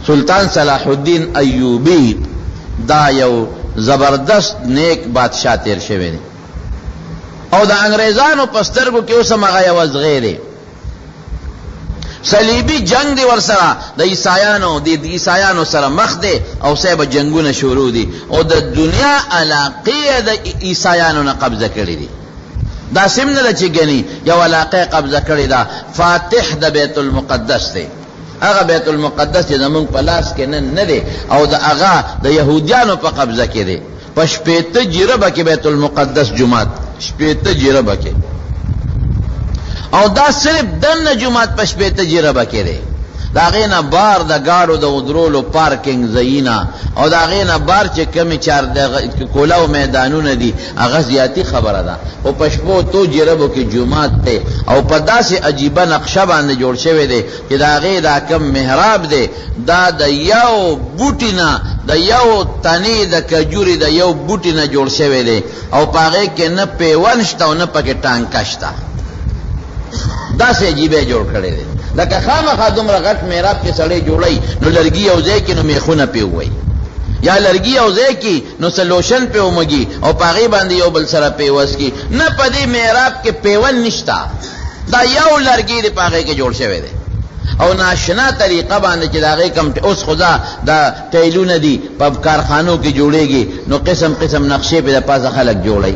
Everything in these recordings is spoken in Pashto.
سلطان صلاح الدین ایوبی دا یو زبردست نیک بادشاہ تیر شوی دی او دا انگریزانو پسترگو کی اسم اغا یو از غیره صلیبی جنگ دی ورسرا دا عیسایانو سره مخ دی او سیب جنگون شروع دی او دا دنیا علاقی دا عیسایانو نا قبضه کردی دی دا سمن دا چی گنی یو علاقی قبضه کردی دا فاتح دا بیت المقدس دی اغا بیت المقدس دی زمان پلاس کے نن ندی او دا اغا دا یہودیانو پا قبضه کردی پا شپیت جیربا کی بیت المقدس جماعت شپیت جیربا کی او دا صرف دن جماعت پا شپیت جیربا کی دی دا غینا بار دا گاڑو دا ادرولو پارکنگ زینا او دا غینا بار چه کمی چار کولاو میدانون دی اغا زیادی خبر دا او پشپو تو جربو کی جماعت تے او پا دا سی عجیبا نقشہ باندے جوڑ شوے دے کہ دا غی دا کم محراب دے دا یو بوٹینا دا یو تانی دا کجوری دا یو بوٹینا جوڑ شوے دے او پا غی کے نا پیونشتا و نا پا کے ٹانکشتا دا سی عجیبے جوڑ کھڑے دے لکه خامخا دومره غټ میراب کې سړی جوړی نو لرګي او ځای کې نو میخونه پیوي یا لرګي او ځای کې نو سلوشن پیومږي او پاغي باندې یو بل سره پیوس کی نه پدې میراب کې پیون نشتا دا یو لرګي دی پاغي کې جوړ شوی دی او ناشنا طریقه باندې چې داغه کم اوس خدا دا ټیلونه دی په کارخانو کې جوړيږي نو قسم قسم نقشې په پاسه خلک جوړي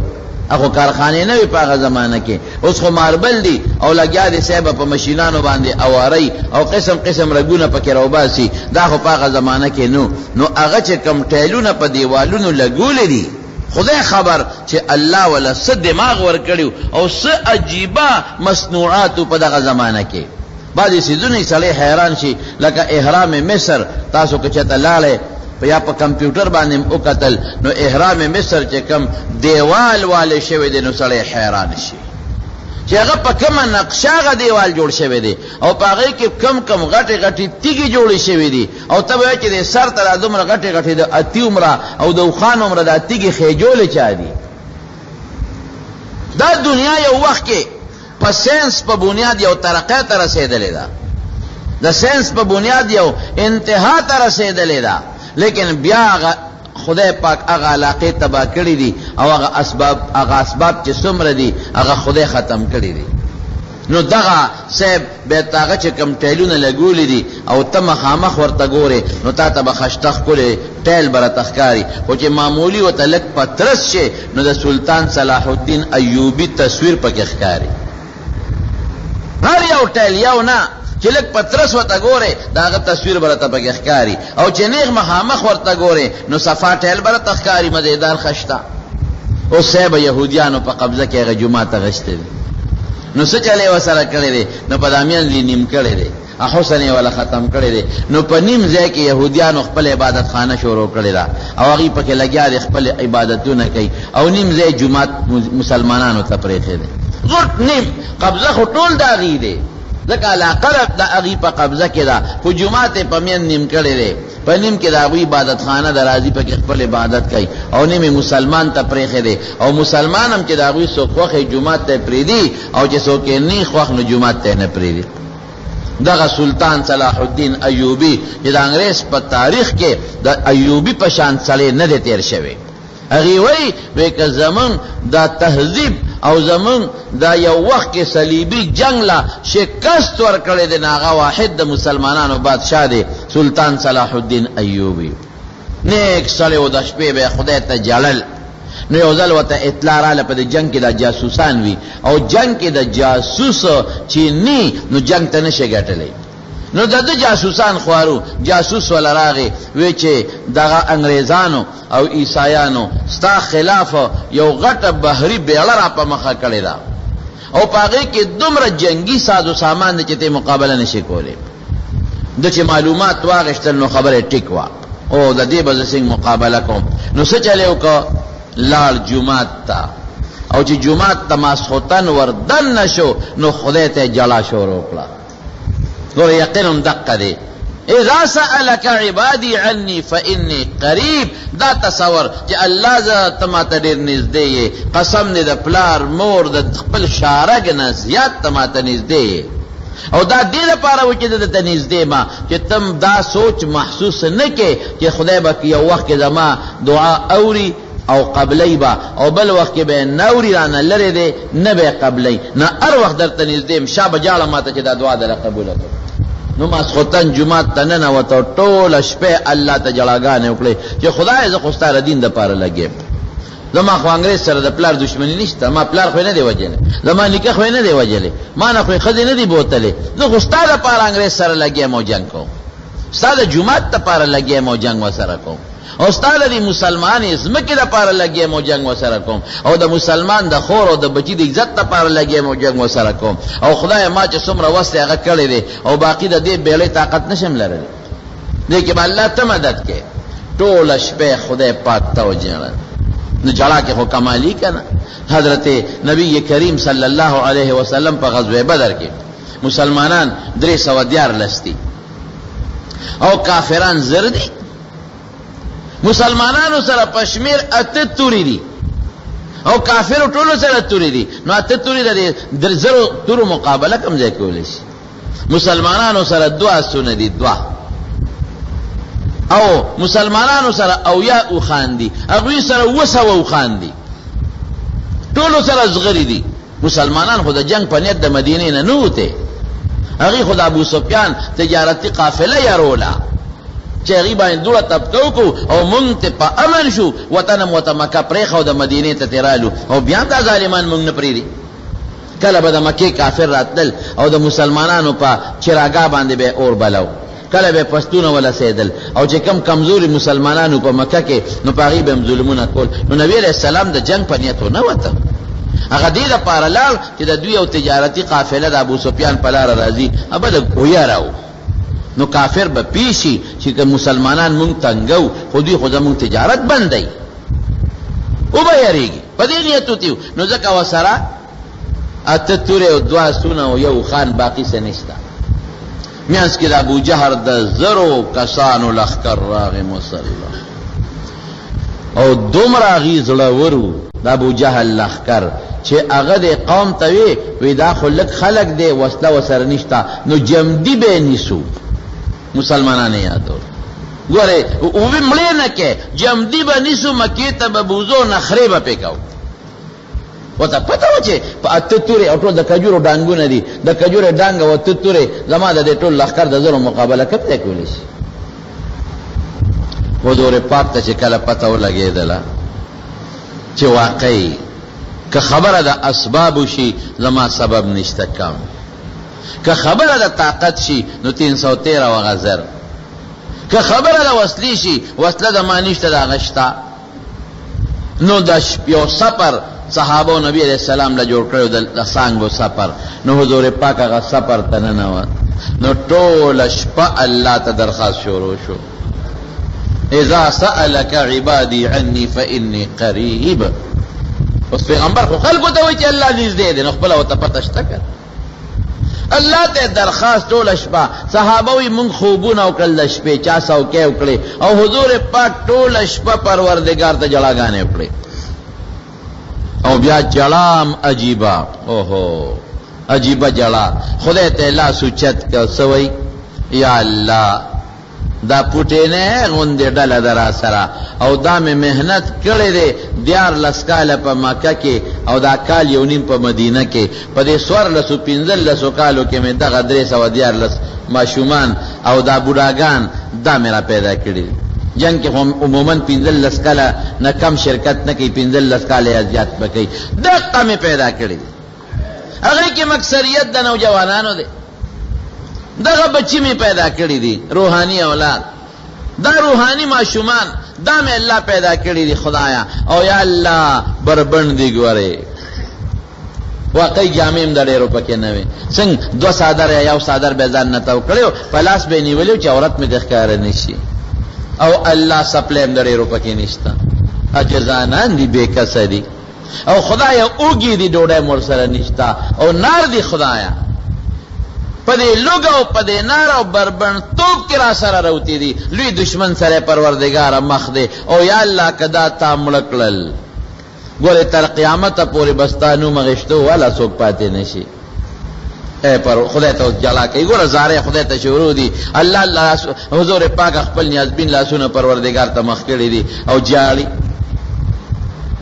اخو کارخانے نوی پاگا زمانہ کے اس کو ماربل دی او لگیا دی سیبا پا مشینانو باندے اواری او قسم قسم رگونا پا کروباسی دا خو پاگا زمانہ کے نو اغا چه کم ٹیلونا پا دیوالونو لگولی دی خدای خبر چه اللہ والا س دماغ ورکڑیو او س عجیبا مصنوعاتو پا دا زمانہ کے بعضی سیزونی سلی حیران شی لکا احرام مصر تاسو کچھتا لالے یا پا کمپیوٹر باندیم او قتل نو احرام مصر چه کم دیوال والے شوی دی نو سڑے حیران شی چه اگا پا کم نقشاغ دیوال جوڑ شوی دی او پا اگئی که کم غٹی غٹی تیگی جوڑی شوی دی او تب ہے چه دی سر تر ادومر غٹی غٹی دا اتی عمرہ او دا خان عمرہ دا تیگی خیجول چا دی دا دنیا یو وقت کے پا سینس پا بنیاد یو ترقی تر رسیدلی دا سینس پا بنیاد یو انتہا تر رسیدلی دا لیکن بیا خدای پاک اغا علاقے تباہ کری دی او اغا اسباب چی سمر دی اغا خدای ختم کری دی نو دغا سیب بیتاغا چی کم ٹیلون لگولی دی او تم خامخ ورطا گورے نو تا تبا خشتخ کلی ٹیل برا تخکاری او چی معمولی و تلک پترس چی نو دا سلطان صلاح الدین ایوبی تصویر پک اخکاری ہر یو ٹیل یو نا چلک پترس ورطا گورے داغا تصویر برا پک اخکاری او چی نیغ مخامخ ورطا گورے نو صفا ٹیل برا تخکاری مزیدار خشتا او سیب یہودیانو پا قبضہ کی اغا جماعت غشتے دی نو سچلے وسره کړی دی نو په دامیان لی نیم کړی دی حسن والا ختم کړی دی نو په نیم ځای کې يهوديانو خپل عبادت خانه شروع کړی دا او هغه پکې لګیا دي خپل عبادتونه کوي او نیم ځای جمعات مسلمانانو ته پرېخي دي غټ نیم قبضه خټول دا غي دی ځکه علاقه دا هغه په قبضه کې دا په جمعات په مین نیم کړی دی په نیم کې دا غوی عبادت خانه درازي پکې خپل عبادت کوي او نیم مسلمان ته پرېخي دي او مسلمان هم چې دا غوی سو خوخه جمعات ته پریدي او چې سو کې نه خوخ نو جمعات ته نه پریدي دغه سلطان صلاح الدین ایوبی چې د انګریز په تاریخ کې د ایوبی په شان سړی نه دی تیر شوی هغه وی که زمون دا تهذیب او زمون دا یو وخت کې صلیبی جنگ لا شکست ورکړی دی ناغه واحد د مسلمانانو بادشاہ دی سلطان صلاح الدین ایوبی نیک سړی و د شپې به خدای ته جلل نو یو ځل ورته اطلاع رااله په جنگ کې د جاسوسان وي او جنگ کې د جاسوس چې نی نو جنگ ته نشي ګټلی نو د جاسوسان خوارو جاسوس ولا راغی وی چې دغه انګریزانو او عیسایانو ستا خلاف یو غټه بحری بیړه را په مخه کړی دا او پاغه کې دومره جنگي سازو سامان چې ته مقابله نشي کولی د چې معلومات واغشتل نو خبره ټیک وا او د دې بزسنګ مقابله کوم نو څه چلیو کو لال جمعات تا او چې جمعات تماسختن وردن نشو نو خدای ته جلا شروع کړه ګور یقینم دقه دی اذا سألك عبادي عني فإني قريب دا تصور چې الله ز تماته ډیر نږدې قسم نه د پلار مور د خپل شارګ نه زیات تماته نږدې او دا دې لپاره و چې درته نږدې ما چې تم دا سوچ محسوس نه کې چې خدای به یو وخت کې زما دعا اوري او قبلی با او بل وخت کې به نوري رانه لري دی نه به قبلی نه هر وخت درته نږدې شا به جاړه ماته چې دا دعا دره قبوله کړه. نو ماسخوتن جمعات ته ننوته ټوله شپه الله ته جړاګانې وکړې چې خدای زه خو ستا د دین دپاره لګېم. زما خو انګریز سره د پلار دشمني نشته، ما پلار خو نه دی وجلی، زما نیکه خو نه دی وجلی، ما نه خو ښځې نه دی بوتلې، زه خو ستا دپاره انګریز سره لګېم او جنګ کوم، ستا د جومات دپاره لګېم او جنګ ورسره کوم، او ستا د مسلمان ځمکې دپاره لګېم او جنګ ورسره کوم، او د مسلمان د خور او د بچي د عزت دپاره لګېم او جنګ ورسره کوم. او خدای ما چې څومره وس دی هغه کړی دی او باقي د دې بیړۍ طاقت نشم لرلی. دې کې به الله ته مدد کې. ټوله شپه خدای پاک ته وجړل. نو جړا کې خو کمالی کنه. حضرت نبی کریم صلی الله علیه وسلم په غزوه بدر کې مسلمانان 314 دي او کافران زر دي. مسلمانانو سره پشمیر اته توري دي او کافر ټولو سره توري دي. نو اته توري د زرو تورو مقابله کوم ځای کولی شي؟ مسلمانانو سره دوا سونه دي، دوا او مسلمانانو سره اویا او خاندي، هغوی سره وسو او خاندي، ټولو سره زغری دي. مسلمانان خو د جنگ په نیت د مدینې نه نوته، هغوی خو د ابو سفیان تجارتي قافله یاروله چې هغوی باندې دوړه طبقه وکړو او مونږ ته په امن شو، وطن مو ته مکه پرېښو د مدینې ته تېرالو او بیا دا ظالمان مونږ نه پرېږدي. کله به د مکې کافر راتلل او د مسلمانانو په چراګاه باندې به اور بلو، کله به پښتونه ولا سیدل، او چې کم کمزوري مسلمانانو په مکه کې نو په هغې به هم ظلمونه کول. نو نبی علیه السلام د جنگ په نیت نه وته، هغه دې دپاره لاړ چې د دوی یو تجارتي قافله د ابو سفیان په لاره راځي، هغه د ویاره و. نو کافر به پیشي چې که مسلمانان مونږ تنګو خو دوی خو زمونږ تجارت بندوي او به یارېږي، په دې نیت وتي. نو ځکه ورسره اته تورې او دوه سونه او یو خان باقي څه نشته. میانس کې د ابو جهر د زرو کسانو لښکر راغی مسلح او دومره هغې زړور و د ابو جهل لښکر چې هغه د قوم ته وی دا خو لږ خلک دی وسله ورسره نشته، نو جمدي به نیسو. مسلمانان یادول ګورې اوبه مړې نه کې جمدي به نیسو، مکې ته به بوزو نخرې به پې کوو. وته پته و چې په اته تورې او ټول د کجورو ډانګونه دي، د کجورو ډانګ او اته تورې زما د دې ټول لښکر د زرو مقابله کوم ځای کولی شي؟ حضور پاک ته چې کله پته ولګېدله چې واقعي که خبره د اسبابو شي زما سبب نشته کم، که خبره د طاقت شي نو 313 و غزر، که خبره د وسلې شي وسله د ما نشته د هغه شته. نو د یو سفر صحابه و نبی علیہ السلام له جوړ کړو د سانګو سفر، نو حضور پاک هغه سفر ته ننوت. نو ټوله شپه الله ته درخواست شروع شو، اذا سألك عبادي عني فإني قریب. اوس پیغمبر خو خلکو ته وایي چې الله نږدې دی، نو خپله ورته پته شته که الله ته درخواست ټوله شپه. صحابه وایي مونږ خوبونه وکړل د شپې، چا سوکې وکړې، او حضور پاک ټوله شپه پروردګار ته جړاګانې وکړې. او بیا جړام عجیبه، اوهو عجیبه جړا. خدای ته لاس اوچت کړ، څه وایي؟ یا الله دا پوټې نه غوندې ډله ده را سره، او دا مې محنت کړی دی 14 کاله په مکه کې او دا کال 1.5 په مدینه کې، په دې 1415 کالو کې مې دغه 314 ماشومان او دا بوډاګان دا مې را پیدا کړي. جنگ کې عموماً 15 کاله نه کم شرکت نه کوي، 15 کاله یا زیات به کوي، دقه مې پیدا کړي. هغې کې مکثریت د نوجوانانو دی، دغه بچی می پیدا کړی دي، روحانی اولاد، دا روحانی معشومان دا می الله پیدا کړی دي خدایا. او یا الله بربند دی ګوره، واقعي جامیم د ډېرو پکې نه وي، څنګه 2 صادر یا یو صادر به ځان نه تاو کړی، په لاس به نیولیو چې عورت مې د ښکاره نشي، او الله سپلیم د ډېرو پکې نشته، عجزانان دي، بې کسه دي، او خدایا اوږي دي، ډوډۍ مور سره نشته، او نار دي خدایا پدې لوګ او پدې نار او بربند توپ کې را سره راوتی دي، لوی دشمن سره پروردگار مخ دی. او یا الله کدا تا مړکړل ګوره تر قیامت پورې بستانو مغشتو والا څوک پاتې نشي. اے پر خدای ته جلا کوي ګوره زاره خدای ته شروع دي الله حضور پاک خپل نیاز بین لاسونه پروردگار ته مخ کړی دي او جاړي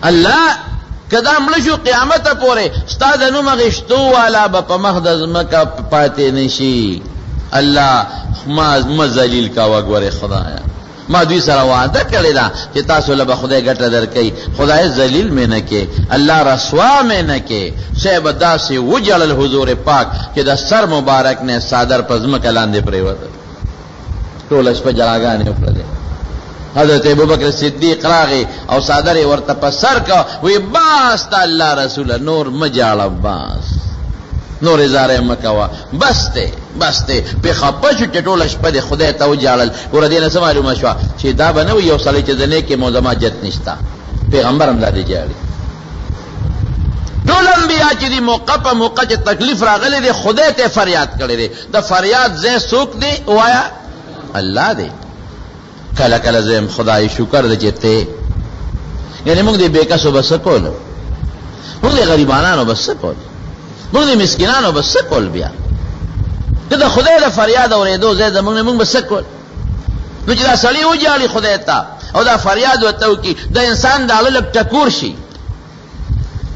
الله کدا مړ شو قیامت پورې استاد نو مغشتو والا په مخدز مکه پاتې نشي الله ما ذلیل کا وګوره خدایا ما دوی سره وعده کړی دا چې تاسو له خدای ګټه درکې خدای ذلیل مې نه کې الله رسوا مې نه کې شیب داسې وجلل حضور پاک چې د سر مبارک نه صادر پزما کلاندې پریوت ټول شپه جلاګانې وکړه حضرت ابوبکر صدیق راغی او صادر ورته په سر کا وی باس تا الله رسول نور مجاړه باس نور ازاره مکوا بسته په خپش ټټول شپه د خدای ته وجالل ور دینه سم معلومه شو چې دا بنو یو صلی چې دنه کې موزمه جت نشتا پیغمبر هم دې جاړي ټول انبیاء چې دی موقع په موقع چې تکلیف راغلی دی خدای ته فریاد کړي دی د فریاد زې سوک دی وایا الله دی کله کله زم خدای شکر دې چته یعنی موږ دې بیکاسو بس کول موږ دې غریبانو بس کول موږ دې مسکینانو بس کول بیا دا خدای له فریاد اورېدو زه موږ بس کول نو چې دا سړی وجالي خدای ته او دا فریاد وته کی د انسان د اړه ټکور شي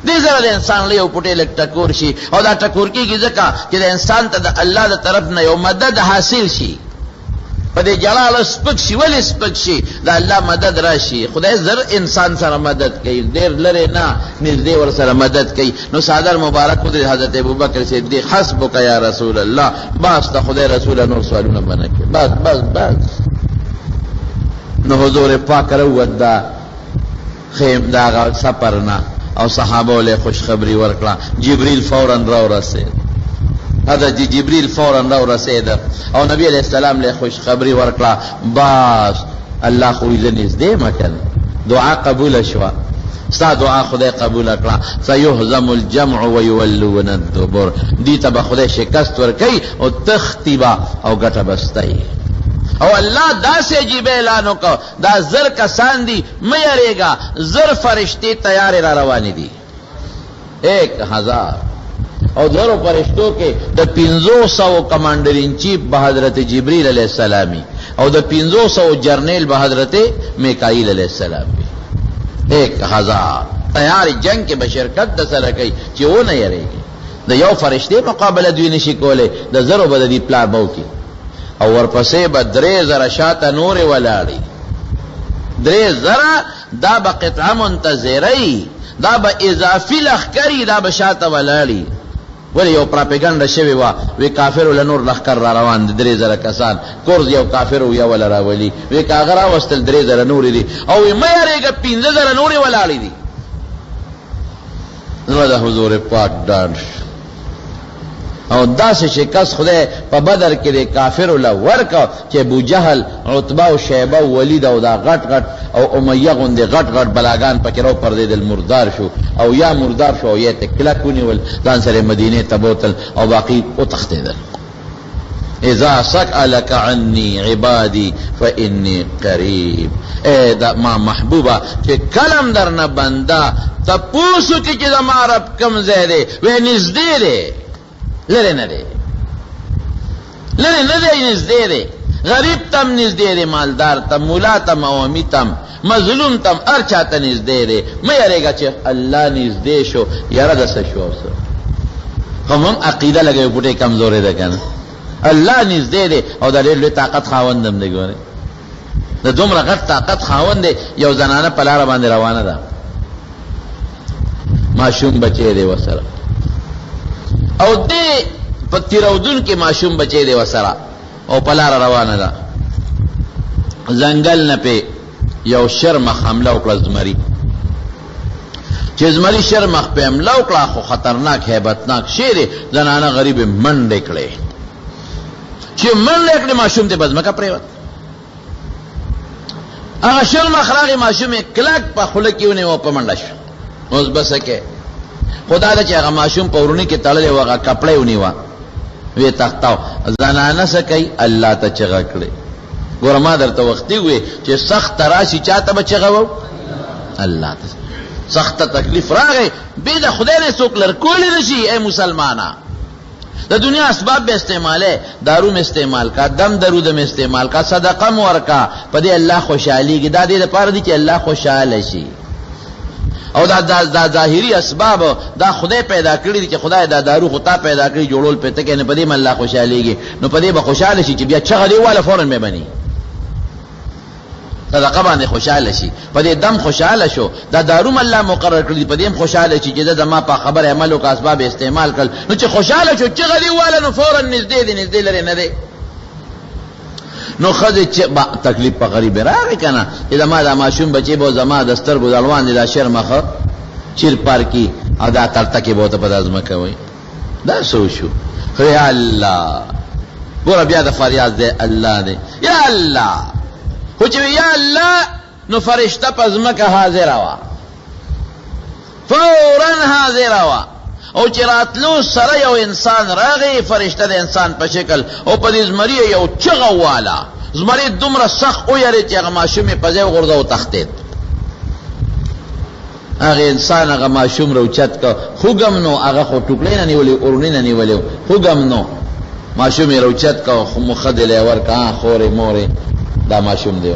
دې زره د انسان له یو پټه لک ټکور شي او دا ټکور کیږي ځکه چې د انسان ته د الله د طرف نه یو مدد حاصل شي په دې جلال سپک شي ولې سپک شي دا الله مدد راشي خدای زر انسان سره مدد کوي ډیر لره نه نږدې ور سره مدد کوي نو صادر مبارک خدای حضرت ابوبکر صدیق حسبک یا رسول الله بس ته خدای رسول نور سوالونه بنکه بس نو حضور پاک ورودا خیم دا سفرنا او صحابه له خوش خبری ورکړه جبريل فورا راورسید حضرت جبريل فورا راورسید او نبی علیہ السلام له خوش خبری ورکړه بس الله خو یې نږدې مکل دعا قبول شوه ستا دعا خدای قبول کړه سيهزم الجمع ويولون الدبر دي ته خدای شکست ورکي او تختیبا او ګټه بستای او الله داسې عجیب اعلان وکړ دا زر کسان دي مې یریګا زر فرشتي تیار را روان دي 1000 او زرو فرشتو کې د 500 کمانډر ان چیف به حضرت جبريل علیہ السلام او د 500 جرنیل به حضرت میکائیل علیہ السلام 1000 تیار جنگ کې بشرکت د سره کوي چې و نه یریږي د یو فرشتي مقابله دوی نشي کوله د زرو بد دي پلان بو کې او ورپسې به 3000 شاته نور ولاړی 3000 دا به قطعه منتظری دا به اضافي لخکری دا به شاته ولاړی ولی یو پراپګاندا شوی وا وی کافر ول نور لخر را روان دي 3000 کسان کورز یو کافر و یا ول راولي وی کاغرا واستل 3000 نور دي او مې یریګه 15000 نور ولاړی دي نو دا حضور پاک ډاډ او داسې شکست خدای په بدر کې د کافر ول ورکا چې ابو جهل عتبه او شیبه او ولید او دا غټ او امیه غوندې غټ بلاګان پکې راو پر دې مردار شو او یا مردار شو یا تکلا کونی ول ځان سره مدینه ته بوتل او باقی او تختیدل اذا سألك عني عبادي فاني قريب اے دا ما محبوبا چې کلم درنه بندا تپوسو کې چې زما رب کم زیاده و نږدې دی لره نه دی نږدې دی غریب تم نږدې دی مالدار تم مولا تم عوامي تم مظلوم تم هر چاته نږدې دی مې یریګا چې الله نږدې شو یاره د څه شو کوم عقیده لګي پټه کمزورې ده کنه الله نږدې دی او د ډېر طاقت خاوندم دی ګوره د دومره غټ طاقت خاوند دی یو زنانه په لار باندې روانه ده ماشوم بچی دی وسره او دې په تیرودن کې ماشوم بچی دی وسره او په لار روانه ده ځنګل نه په یو شرمخ حمله وکړه زمری چې زمری شرمخ په حمله وکړه خو خطرناک hebatnak شیر زنانه غریب منډه کړې چې منډه کړې ماشوم ته بزمکه پریوت هغه شرمخ راغی ماشوم کلک په خوله کې ونه و په منډه شو اوس بس کې خدا دې چې هغه ماشوم په ورونی کې تړلې وغه کپڑے ونیوا وی تختاو زنانه سکی الله ته چغه کړې ګورما درته وختي وي چې سخت راشي چاته بچغه وو الله ته سخت تکلیف راغی به د خدای نه څوک لر کول نشي اے مسلمانا دا دنیا اسباب به استعمالے دارو میں استعمال کا دم درود میں استعمال کا صدقہ مور کا پدې الله خوشحالی کی دا دې لپاره دي چې الله خوشاله شي او دا ظاهری اسباب دا خدای پیدا کړی دي چې خدای دا دارو خطا پیدا کړی جوړول پته کې نه پدې من الله خوشحالیږي نو پدې به خوشاله شي چې بیا چغه دی والا فورن مې بني صدقه باندې خوشاله شي پدې دم خوشاله شو دا دارو الله مقرر کړی پدې هم خوشاله شي چې دا ما په خبر عمل او اسباب استعمال کړ نو چې خوشاله شو چغه دی والا نو فورن نږدې لري نه دی نو خځه چې تکلیف په غریب راغی کنه دا ما دا ماشوم بچي به زما د سترګو دلوان دي دا شرمخه چیر پار کی ادا ترته کې بہت په لازمه کوي دا سوچو یا الله ګور بیا د فریاد دی الله دی یا الله خو چې یا الله نو فرشتہ پزمکه حاضر وا فورا حاضر وا او چې راتلو سره یو انسان راغی فرشتہ د انسان په شکل او په دې زمری یو چغه والا زمری دومره سخت او یری چې هغه ماشومې په ځای وغورځو او تختید هغه انسان هغه ماشوم روچت کا خوګم نو هغه خو ټوکلې نه نیولې اورنې نه نیولې خوګم نو ماشومې روچت کا خو مخدلې ورکا خورې مورې دا ماشوم دی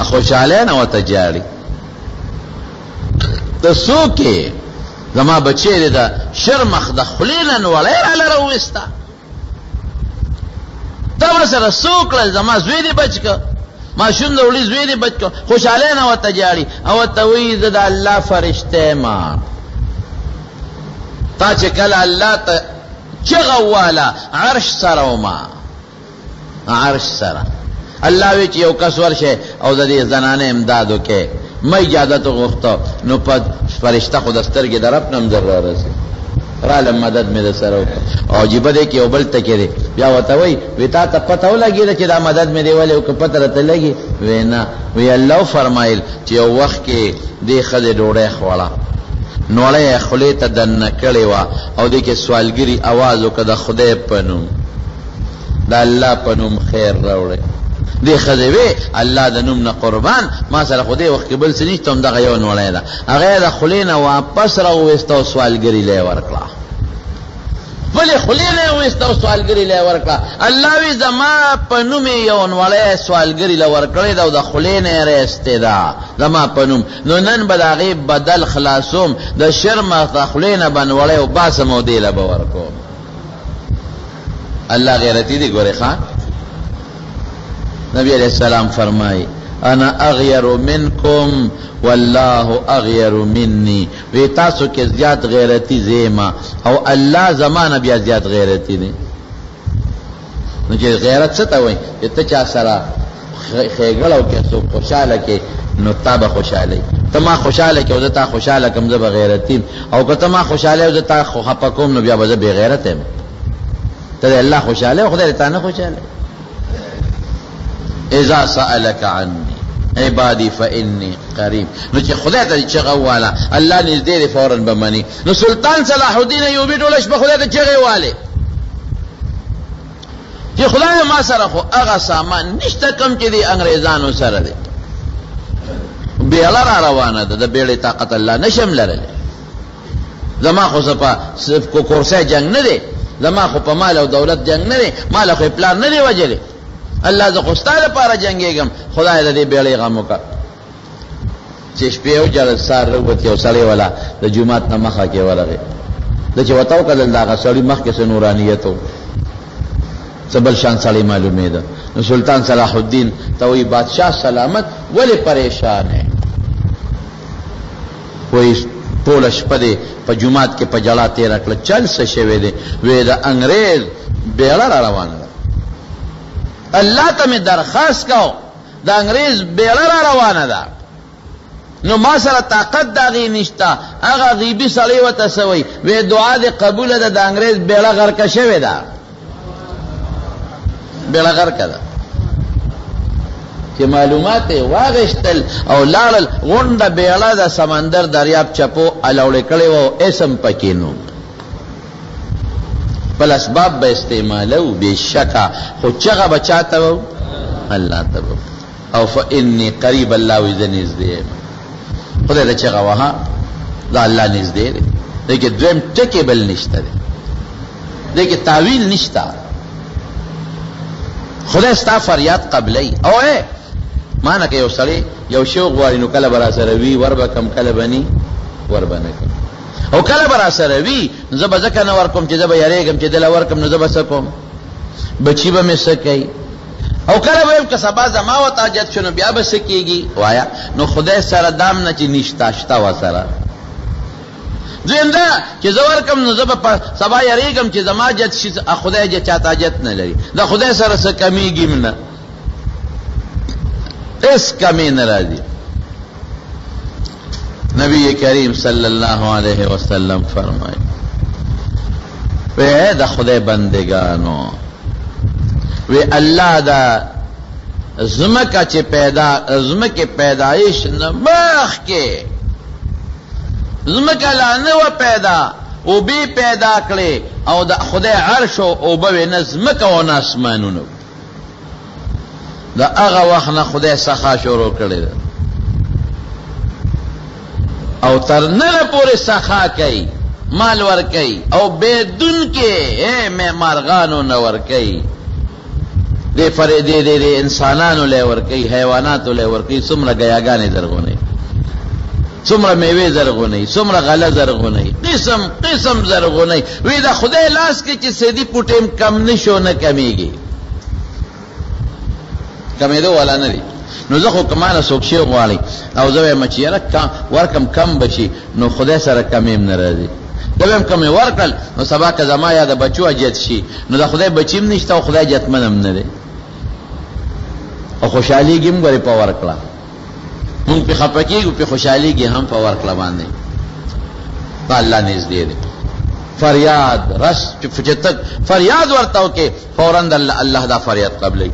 خوشاله نه وته جاړي ته سوکه زما بچی دا شرمخ د خلینن وړه را روستا دا ورسره سوکل زما زوی دی بچک ماشوم د وړي زوی دی بچک خوشاله نه وته جاړي او ته وی د الله فرشته ما تا چې کله الله ته چغواله عرش سره ما عرش سره الله وی چې یو کس ورشه او د دې زنانه امدادو کې مې اجازه غوښته نو په فرشتہ خود سترګې درپ نم ذره راسي را مدد مې د سره او جيبه دې کې او بل تکې بیا وته وی وتا ته پته ولګي چې دا مدد مې دی ولې او پته راته لګي وینا وی الله فرمایل چې یو وخت کې دې خدای ډوړې خوړه نوړې خلې ته دن کړي وا او دې کې سوالګری आवाज وکړه خدای پنوم دا الله پنوم خیر راوړي دی خذوی الله د نوم نه قربان ما سره خدای وخت بل سني ته دغه یو نوړای دا هغه د خلینا واپس راوستو سوالګری لې ورکړه بل خلینا واپس سوالګری لې ورکړه الله وی زما په نوم یو نوړای سوالګری لې ورکړې دا د خلینا راسته دا زما په نوم نو نن بداغي بدل خلاصوم د شرم د خلینا بنوړې او باسمو دی له ورکو الله غیرتی دی ګوره خان نبی علیہ السلام فرمائی انا اغیر منکم واللہ اغیر منی وی تاسو کے زیاد غیرتی زیما او اللہ زمان بیا زیاد غیرتی دی نو چې غیرت څه ته وایي چې ته چا سره خېګړو کې څوک خوشاله کې نو تا به خوشاله ته ما خوشاله کې او ته خوشاله کوم زه به غیرتیم او که ته ما خوشاله او ته خپه کوم نو بیا به زه بې غیرت یم ته الله خوشاله او خدای ته نه خوشاله اذا سألك عني عبادي فإني قريب نو چې خدای ته چغه والا الله نږدې دی فورا بمني نو سلطان صلاح الدین ایوبی ټولش په خدای ته چغه واله چې خدای ما سره خو هغه سامان نشته کم چې دی انګريزانو سره دی بیړه را روانه ده د بیړې طاقت الله نشم لرل زما خو صفه صرف کو کورسه جنگ نه دی زما خو په مال او دولت جنگ نه دی مال خو پلان نه دی وجلې الله ز خوستاله پاره جنگيګم خدای دې بیړې غمو کا چې شپې او جل سار وروت یو سړی والا د جمعات نه مخه کې ورغه د چې وتاو کدل دا سړی مخ کې نورانیت او سبل شان سړی معلومه ده نو سلطان صلاح الدین توي بادشاہ سلامت ولی پریشان ہے وای ټول شپه په جمعات کې په جلا تیر کړ چل څه شوی دی وې د انګريز بیړه روانه الله ته می درخواست کو د انګريز بیړه روانه ده نو ما سره طاقت داغي نشتا هغه غیبی سړی وته سوی وې دعا دې قبول ده د انګريز بیړه غرق شوی ده بیړه غرق ده چې معلومات واغشتل او لاړل غونډه بیړه د سمندر دریاب چپو الاوړې کړي وو اسم پکینو بل اسباب به استعمالو بشکا خو چغه بچاته وو الله تبارک او فإني قریب الله وذنیز دی خدای ته چغه وها دا الله نږدې دی لیکن دویم ټکی بل نشته دی دې کې تعویل نشتا. خدای ستا فریاد قبلی. او مانا که یو سړی یو شی غواړي نو کله به را سره وي ور به کم کله به ني ور به نه کم، او کله به را سره وي نو زه به ځکه نه ورکوم چې زه به یارېږم چې دله ورکم نو زه به څه کوم، بچي به مې څه کوي. او کله به ویم که سبا زما ورته حاجت شو نو بیا به څه کېږي وایه. نو خدای سره دام نه چې نشته شته ورسره. دویم دا چې زه ورکم نو زه به سبا یارېږم چې زما حاجت شي، خدای چې چاته حاجت نه لري. د خدای سره څه کمیږي نه، اس کمی نہ راضی. نبی کریم صلی اللہ علیہ وسلم فرمائے وے دا خدای بندگانو وے اللہ دا زمکا چے پیدا زمک پیدائش نمخ کے زمکا لانو پیدا او بی پیدا کرے او دا خدای عرش او بوے نزمکا و ناسمانونو دا اغا وقت نه خدای سخا شروع کړی ده او تر نه پورې سخا کوي، مال ور کوي او بدون کې معمارغانو نه ور کوي، دې فرېدې دې انسانانو له ور کوي، حیواناتو له ور کوي. څومره غیاګانې زرغونې، څومره میوې زرغونې، څومره غله زرغونې، قسم قسم زرغونې. وی دا خدای لاس کې چې سیدی پټیم کم نشو نه کمیږي، کمیدو والا نه دي. نو زه خو کمانه څوک شی غواړي او زه وایم چې یاره ورکم کم بشي نو خدای سره کمیم نه راځي. زه وایم کمې ورکړل نو سبا که زما یا د بچو اجت شي نو د خدای بچیم نشته او خدای جتمن هم نه دی او خوشحالېږي هم ګورې په ورکړه. مونږ پې خفه کېږو پې خوشحالېږي هم په ورکړه باندې. په الله نږدې دی. فریاد رس چې فریاد ورته وکې فوراً د الله دا فریاد قبلوي.